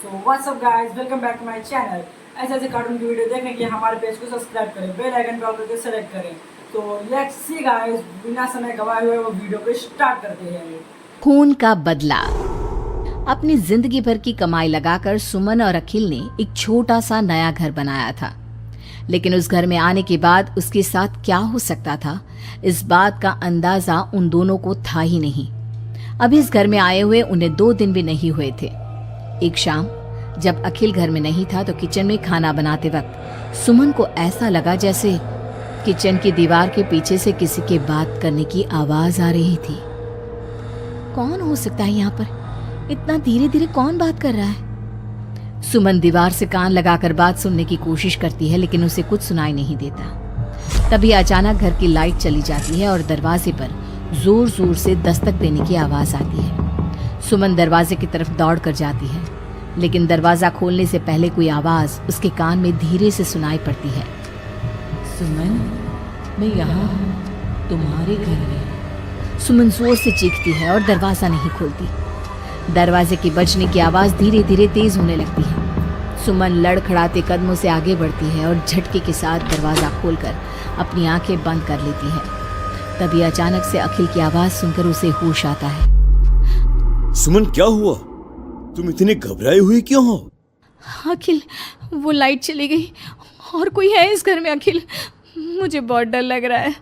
So what's up guys, welcome back to my channel. ऐसे ऐसे cartoon की video देखने के लिए हमारे पेज को सब्सक्राइब करें, बेल आइकन पर ऑल करके सेलेक्ट करें। तो लेट्स सी गाइस, बिना समय गवाए हुए वो वीडियो को स्टार्ट करते हैं। खून का बदला। अपनी जिंदगी भर की कमाई लगाकर सुमन और अखिल ने एक छोटा सा नया घर बनाया था, लेकिन उस घर में आने के बाद उसके साथ क्या हो सकता था, इस बात का अंदाजा उन दोनों को था ही नहीं। अभी इस घर में आए हुए उन्हें 2 दिन भी नहीं हुए थे। एक शाम जब अखिल घर में नहीं था तो किचन में खाना बनाते वक्त सुमन को ऐसा लगा जैसे किचन की दीवार के पीछे से किसी के बात करने की आवाज आ रही थी। कौन हो सकता है यहाँ पर? इतना धीरे धीरे कौन बात कर रहा है? सुमन दीवार से कान लगाकर बात सुनने की कोशिश करती है, लेकिन उसे कुछ सुनाई नहीं देता। तभी अचानक घर की लाइट चली जाती है और दरवाजे पर जोर जोर से दस्तक देने की आवाज आती है। सुमन दरवाजे की तरफ दौड़ कर जाती है, लेकिन दरवाजा खोलने से पहले कोई आवाज उसके कान में धीरे से सुनाई पड़ती है। सुमन, मैं यहाँ हूँ, तुम्हारे घर में। सुमन जोर से चीखती है और दरवाजा नहीं खोलती। दरवाजे की बजने की आवाज धीरे धीरे तेज होने लगती है। सुमन लड़खड़ाते कदमों से आगे बढ़ती है और झटके के साथ दरवाजा खोलकर अपनी आंखें बंद कर लेती है। तभी अचानक से अखिल की आवाज सुनकर उसे होश आता है। सुमन, क्या हुआ? तुम इतनी घबराई हुई क्यों हो? अखिल, वो लाइट चली गई और कोई है इस घर में। अखिल, मुझे बहुत डर लग रहा है।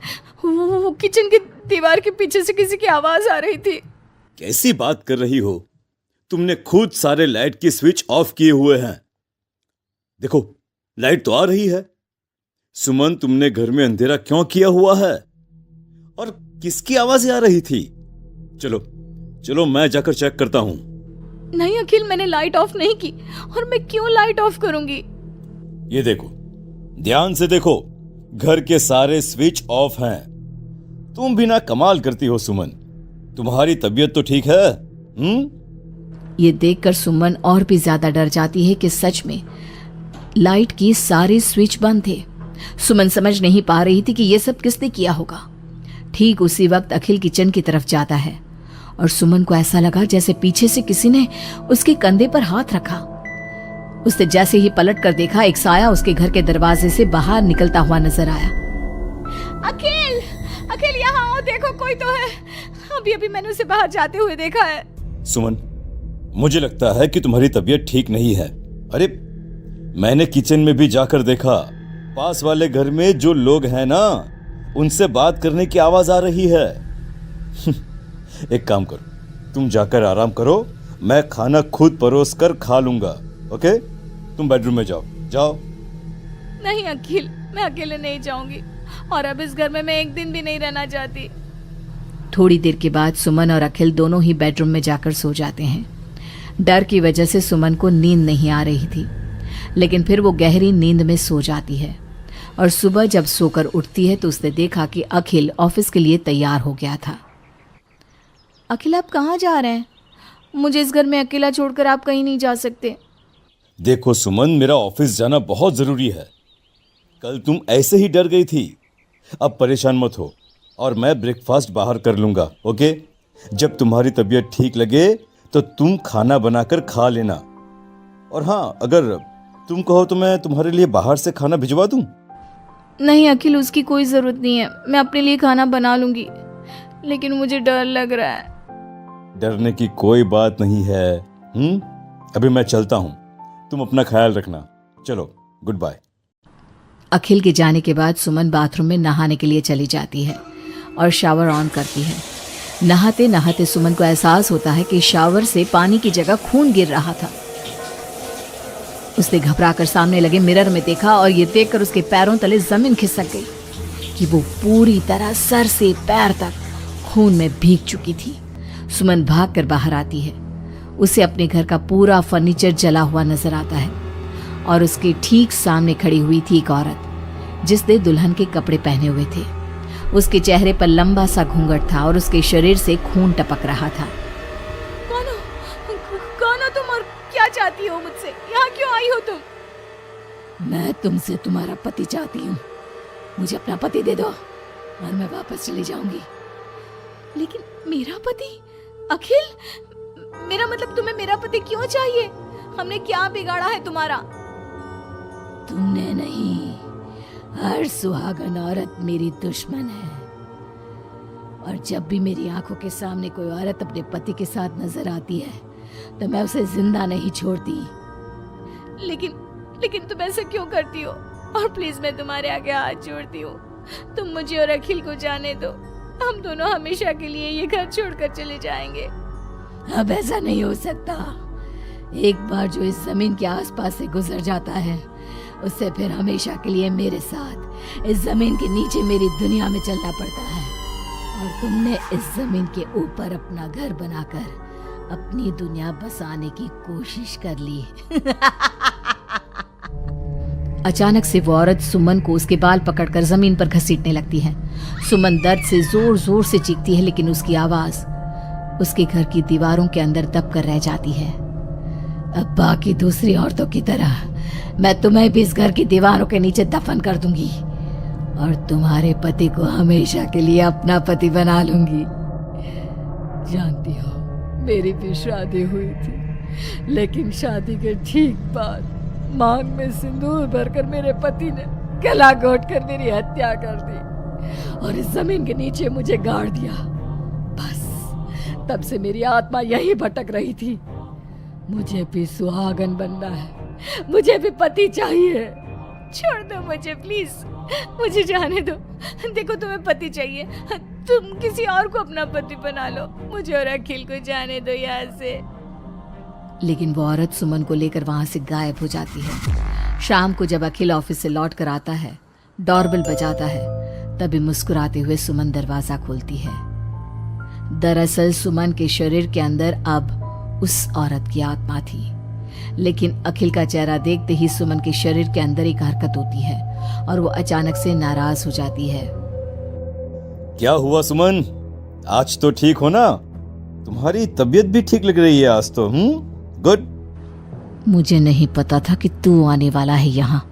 वो किचन की दीवार के पीछे से किसी की आवाज आ रही थी। कैसी बात कर रही हो? तुमने खुद सारे लाइट की स्विच ऑफ किए हुए हैं। देखो, लाइट तो आ रही है। सुमन, तुमने घर में अंधेरा क्यों किया हुआ है? और किसकी आवाजें आ रही थी? चलो चलो, मैं जाकर चेक करता हूं। नहीं अखिल, मैंने लाइट ऑफ नहीं की। और मैं क्यों लाइट ऑफ करूंगी? ये देखो, ध्यान से देखो, घर के सारे स्विच ऑफ हैं। तुम भी ना कमाल करती हो सुमन। तुम्हारी तबीयत तो ठीक है? ये देखकर सुमन और भी ज्यादा डर जाती है कि सच में लाइट की सारे स्विच बंद थे। सुमन समझ नहीं पा रही थी कि ये सब किसने किया होगा। ठीक उसी वक्त अखिल किचन की तरफ जाता है और सुमन को ऐसा लगा जैसे पीछे से किसी ने उसके कंधे पर हाथ रखा। उसने जैसे ही पलट कर देखा, एक साया उसके घर के दरवाजे से बाहर निकलता हुआ नजर आया। अखिल, अखिल यहाँ आओ, देखो कोई तो है। अभी अभी मैंने उसे बाहर जाते हुए देखा है। सुमन, मुझे लगता है कि तुम्हारी तबीयत ठीक नहीं है। अरे, मैंने किचन में भी जाकर देखा। पास वाले घर में जो लोग हैं ना, उनसे बात करने की आवाज आ रही है। एक काम करो, तुम जाकर आराम करो, मैं खाना खुद परोस कर खा लूंगा। ओके? तुम बेडरूम में जाओ जाओ। नहीं अखिल, मैं अकेले नहीं जाऊंगी और अब इस घर में मैं एक दिन भी नहीं रहना चाहती। थोड़ी देर के बाद सुमन और अखिल दोनों ही बेडरूम में जाकर सो जाते हैं। डर की वजह से सुमन को नींद नहीं आ रही थी, लेकिन फिर वो गहरी नींद में सो जाती है और सुबह जब सोकर उठती है तो उसने देखा कि अखिल ऑफिस के लिए तैयार हो गया था। अखिल, आप कहाँ जा रहे हैं? मुझे इस घर में अकेला छोड़कर आप कहीं नहीं जा सकते। देखो सुमन, मेरा ऑफिस जाना बहुत जरूरी है। कल तुम ऐसे ही डर गई थी। अब परेशान मत हो और मैं ब्रेकफास्ट बाहर कर लूंगा। ओके? जब तुम्हारी तबीयत ठीक लगे तो तुम खाना बनाकर खा लेना। और हाँ, अगर तुम कहो तो मैं तुम्हारे लिए बाहर से खाना भिजवा दूं। नहीं अखिल, उसकी कोई ज़रूरत नहीं है। मैं अपने लिए खाना बना लूंगी, लेकिन मुझे डर लग रहा है। डरने की कोई बात नहीं है। अभी मैं चलता हूं, तुम अपना ख्याल रखना। चलो, गुड बाय। अखिल के जाने के बाद सुमन बाथरूम में नहाने के लिए चली जाती है और शावर ऑन करती है। नहाते नहाते सुमन को एहसास होता है कि शावर से पानी की जगह खून गिर रहा था। उसने घबराकर सामने लगे मिरर में देखा और ये देखकर उसके पैरों तले जमीन खिसक गई कि वो पूरी तरह सर से पैर तक खून में भीग चुकी थी। सुमन भागकर बाहर आती है। उसे अपने घर का पूरा फर्नीचर जला हुआ नजर आता है और उसके ठीक सामने खड़ी हुई थी एक औरत जिसने दुल्हन के कपड़े पहने हुए थे। उसके चेहरे पर लंबा सा घूंघट था और उसके शरीर से खून टपक रहा था। कौन हो तुम और क्या चाहती हो मुझसे? यहाँ क्यों आई हो तुम? मैं तुमसे तुम्हारा पति चाहती हूँ। मुझे अपना पति दे दो और मैं वापस चली जाऊंगी। लेकिन मेरा पति? अखिल, मेरा मतलब तुम्हें मेरा पति क्यों चाहिए? हमने क्या बिगाड़ा है तुम्हारा? तुमने नहीं, हर सुहागन औरत मेरी दुश्मन है। और जब भी मेरी आंखों के सामने कोई औरत अपने पति के साथ नजर आती है तो मैं उसे जिंदा नहीं छोड़ती। लेकिन तुम ऐसा क्यों करती हो? और प्लीज मैं तुम्हारे आगे हाथ जोड़ती हूँ, तुम मुझे और अखिल को जाने दो। हम दोनों हमेशा के लिए ये घर छोड़कर चले जाएंगे। अब ऐसा नहीं हो सकता। एक बार जो इस जमीन के आसपास से गुजर जाता है उससे फिर हमेशा के लिए मेरे साथ इस जमीन के नीचे मेरी दुनिया में चलना पड़ता है। और तुमने इस जमीन के ऊपर अपना घर बनाकर अपनी दुनिया बसाने की कोशिश कर ली। अचानक से वो औरत सुमन को उसके बाल पकड़कर जमीन पर घसीटने लगती है। सुमन दर्द से जोर जोर से चीखती है, लेकिन उसकी आवाज उसके घर की दीवारों के अंदर दब कर रह जाती है। अब बाकी दूसरी औरतों की तरह मैं तुम्हें भी इस घर की दीवारों के नीचे दफन कर दूंगी और तुम्हारे पति को हमेशा के लिए अपना पति बना लूंगी। जानती हो, मेरी भी शादी हुई थी, लेकिन शादी के ठीक बाद मांग में सिंदूर भरकर मेरे पति ने गला घोट कर मेरी हत्या कर दी और इस जमीन के नीचे मुझे गाड़ दिया। बस तब से मेरी आत्मा यही भटक रही थी। मुझे भी सुहागन बनना है, मुझे भी पति चाहिए। छोड़ दो मुझे प्लीज, मुझे जाने दो। देखो तुम्हें पति चाहिए, तुम किसी और को अपना पति बना लो। मुझे और अखिल को जाने दो यहाँ से। लेकिन वो औरत सुमन को लेकर वहां से गायब हो जाती है। शाम को जब अखिल ऑफिस से लौट कर आता है, डोरबेल बजाता है, तभी मुस्कुराते हुए सुमन दरवाजा खोलती है। दरअसल सुमन के शरीर के अंदर अब उस औरत की आत्मा थी, लेकिन अखिल का चेहरा देखते ही सुमन के शरीर के अंदर एक हरकत होती है और वो अचानक से नाराज हो जाती है। क्या हुआ सुमन? आज तो ठीक हो ना? तुम्हारी तबीयत भी ठीक लग रही है आज तो। गुड। मुझे नहीं पता था कि तू आने वाला है यहाँ,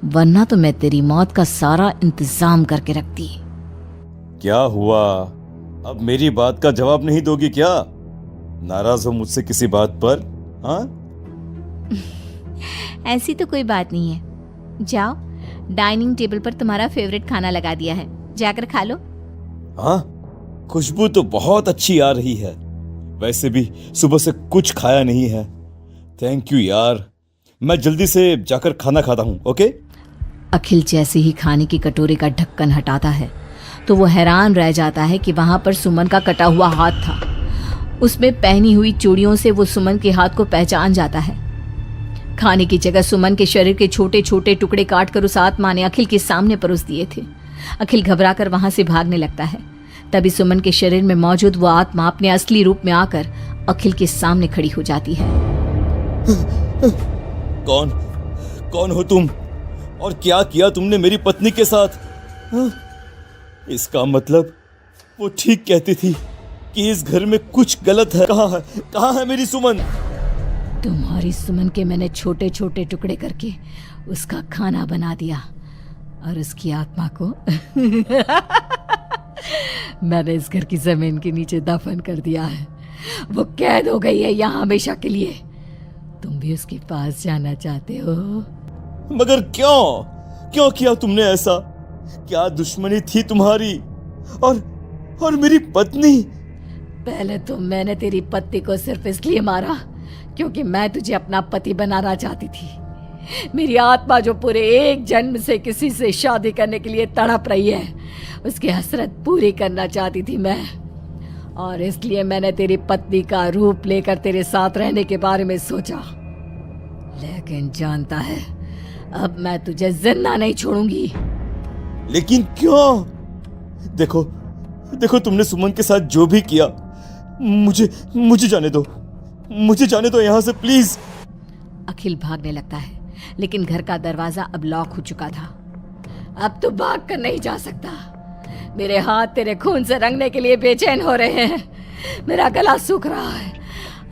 वरना तो मैं तेरी मौत का सारा इंतजाम करके रखती। क्या हुआ? अब मेरी बात का जवाब नहीं दोगी क्या? नाराज हो मुझसे किसी बात पर? हाँ? ऐसी तो कोई बात नहीं है। जाओ, डाइनिंग टेबल पर तुम्हारा फेवरेट खाना लगा दिया है, जाकर खा लो। हाँ, खुशबू तो बहुत अच्छी आ रही है। वैसे भी सुबह से कुछ खाया नहीं है। थैंक यू यार, मैं जल्दी से जाकर खाना खाता हूँ। ओके? अखिल जैसे ही खाने की कटोरे का ढक्कन हटाता है तो वो हैरान रह जाता है कि वहां पर सुमन का कटा हुआ हाथ था। उसमें पहनी हुई चूड़ियों से वो सुमन के हाथ को पहचान जाता है। खाने की जगह सुमन के शरीर के छोटे छोटे टुकड़े काटकर उस आत्मा ने अखिल के सामने परोस दिए थे। अखिल घबराकर वहां से भागने लगता है। तभी सुमन के शरीर में मौजूद वो आत्मा अपने असली रूप में आकर अखिल के सामने खड़ी हो जाती है। कौन हो तुम और क्या किया तुमने मेरी पत्नी के साथ? इसका मतलब वो ठीक कहती थी कि इस घर में कुछ गलत है। कहाँ है मेरी सुमन? तुम्हारी सुमन के मैंने छोटे छोटे टुकड़े करके उसका खाना बना दिया और उसकी आत्मा को मैंने इस घर की जमीन के नीचे दफन कर दिया है। वो कैद हो गई है यहाँ हमेशा के लिए। तुम भी उसके पास जाना चाहते हो? मगर क्यों किया तुमने ऐसा? क्या दुश्मनी थी तुम्हारी और मेरी पत्नी? पहले तो मैंने तेरी पत्नी को सिर्फ इसलिए मारा क्योंकि मैं तुझे अपना पति बनाना चाहती थी। मेरी आत्मा जो पूरे एक जन्म से किसी से शादी करने के लिए तड़प रही है, उसकी हसरत पूरी करना चाहती थी मैं। और इसलिए मैंने तेरी पत्नी का रूप लेकर तेरे साथ रहने के बारे में सोचा। लेकिन जानता है, अब मैं तुझे जिंदा नहीं छोड़ूंगी। लेकिन क्यों? देखो तुमने सुमन के साथ जो भी किया, मुझे जाने दो यहाँ से प्लीज। अखिल भागने लगता है, लेकिन घर का दरवाजा अब लॉक हो चुका था। अब तो भाग कर नहीं जा सकता। मेरे हाथ तेरे खून से रंगने के लिए बेचैन हो रहे हैं। मेरा गला सूख रहा है,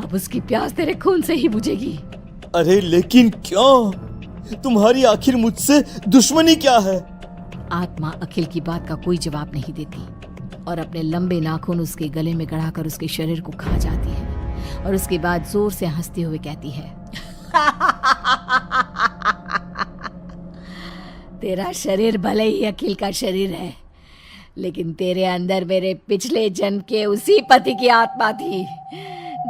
अब उसकी प्यास तेरे खून से ही बुझेगी। अरे लेकिन क्यों? तुम्हारी आखिर मुझसे दुश्मनी क्या है? आत्मा अखिल की बात का कोई जवाब नहीं देती और अपने लंबे नाखून उसके गले में गड़ाकर उसके शरीर को खा जाती है और उसके बाद जोर से हंसते हुए कहती है, तेरा शरीर भले ही अखिल का शरीर है, लेकिन तेरे अंदर मेरे पिछले जन्म के उसी पति की आत्मा थी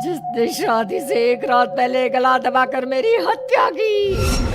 जिसने शादी से एक रात पहले गला दबाकर मेरी हत्या की।